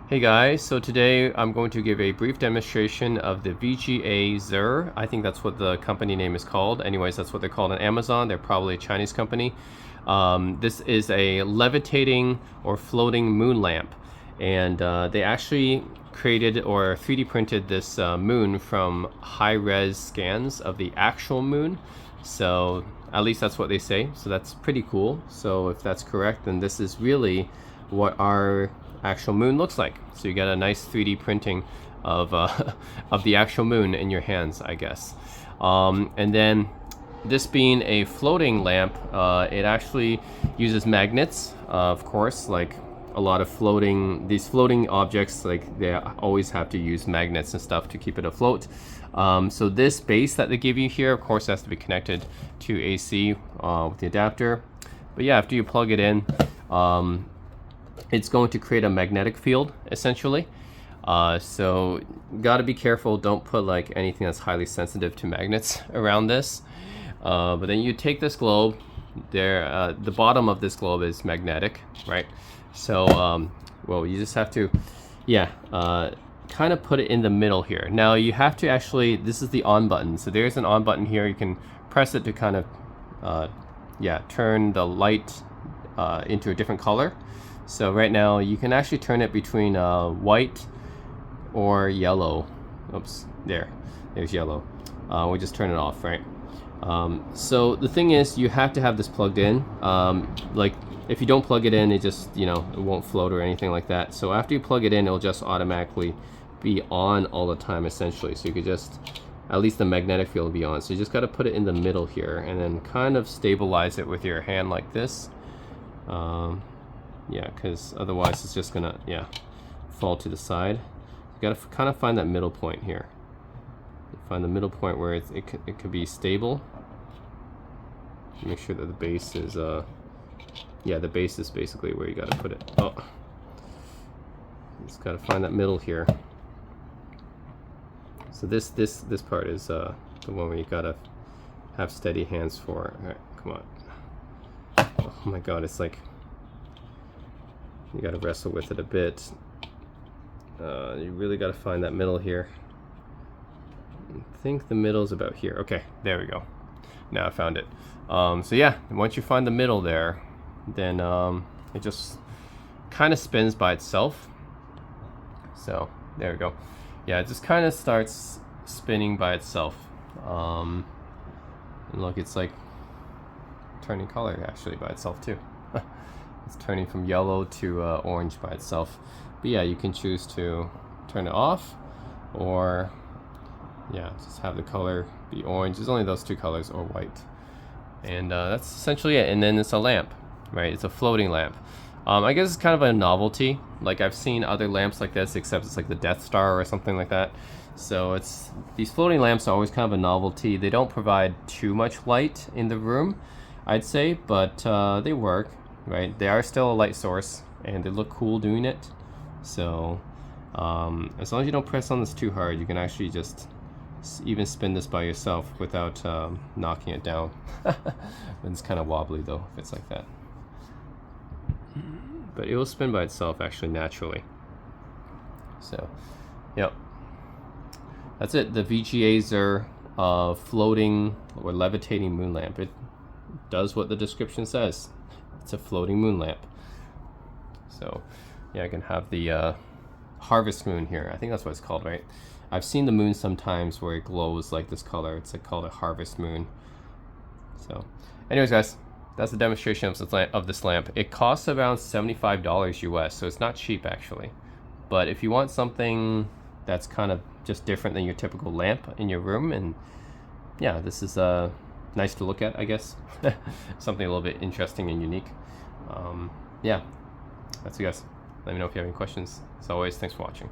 Hey guys, so today I'm going to give a brief demonstration of the VGAzer. I think that's what the company name is called. Anyways, that's what they're called on Amazon. They're probably a Chinese company. This is a levitating or floating moon lamp. And they actually created or 3D printed this moon from high-res scans of the actual moon. So at least that's what they say. So that's pretty cool. So if that's correct, then this is really what our actual moon looks like. So you get a nice 3D printing of of the actual moon in your hands, I guess. And then this being a floating lamp, it actually uses magnets, of course, like a lot of these floating objects, like they always have to use magnets and stuff to keep it afloat. So this base that they give you here, of course, has to be connected to AC with the adapter. But yeah, after you plug it in, it's going to create a magnetic field, essentially. So got to be careful. Don't put like anything that's highly sensitive to magnets around this. But then you take this globe. The bottom of this globe is magnetic, right? So, well, you just have to, kind of put it in the middle here. Now you have to actually, this is the on button. So there's an on button here. You can press it to kind of, turn the light into a different color. So right now you can actually turn it between white or yellow. Oops, there's yellow. We just turn it off, right? So the thing is, you have to have this plugged in. Like if you don't plug it in, it just, it won't float or anything like that. So after you plug it in, it'll just automatically be on all the time, essentially. So you could just, at least the magnetic field will be on. So you just got to put it in the middle here and then kind of stabilize it with your hand like this. Yeah, because otherwise it's just gonna fall to the side. You gotta kind of find that middle point here. Find the middle point where it could be stable. Make sure that the base is the base is basically where you gotta put it. Oh, just gotta find that middle here. So this part is the one where you gotta have steady hands for. All right, come on. Oh my God, it's like, you got to wrestle with it a bit. You really got to find that middle here. I think the middle is about here. Okay, there we go. Now I found it. So yeah, once you find the middle there, then it just kind of spins by itself. So there we go. Yeah, it just kind of starts spinning by itself. And look, it's like turning color actually by itself too. It's turning from yellow to orange by itself. But yeah, you can choose to turn it off or just have the color be orange. There's only those two colors, or white. And that's essentially it. And then it's a lamp, right? It's a floating lamp. I guess it's kind of a novelty. Like I've seen other lamps like this, except it's like the Death Star or something like that. So these floating lamps are always kind of a novelty. They don't provide too much light in the room, I'd say, but they work. Right, they are still a light source and they look cool doing it. So as long as you don't press on this too hard, you can actually just even spin this by yourself without knocking it down. It's kind of wobbly though if it's like that, but it will spin by itself actually naturally. So yep, that's it. The VGAzer floating or levitating moon lamp. It does what the description says. It's a floating moon lamp. So yeah, I can have the harvest moon here. I think that's what it's called, right? I've seen the moon sometimes where it glows like this color. It's like called a harvest moon. So anyways guys, that's the demonstration of this lamp. It costs around $75 US, so it's not cheap actually. But if you want something that's kind of just different than your typical lamp in your room, and yeah, this is nice to look at, I guess. Something a little bit interesting and unique. Yeah, that's it guys. Let me know if you have any questions. As always, thanks for watching.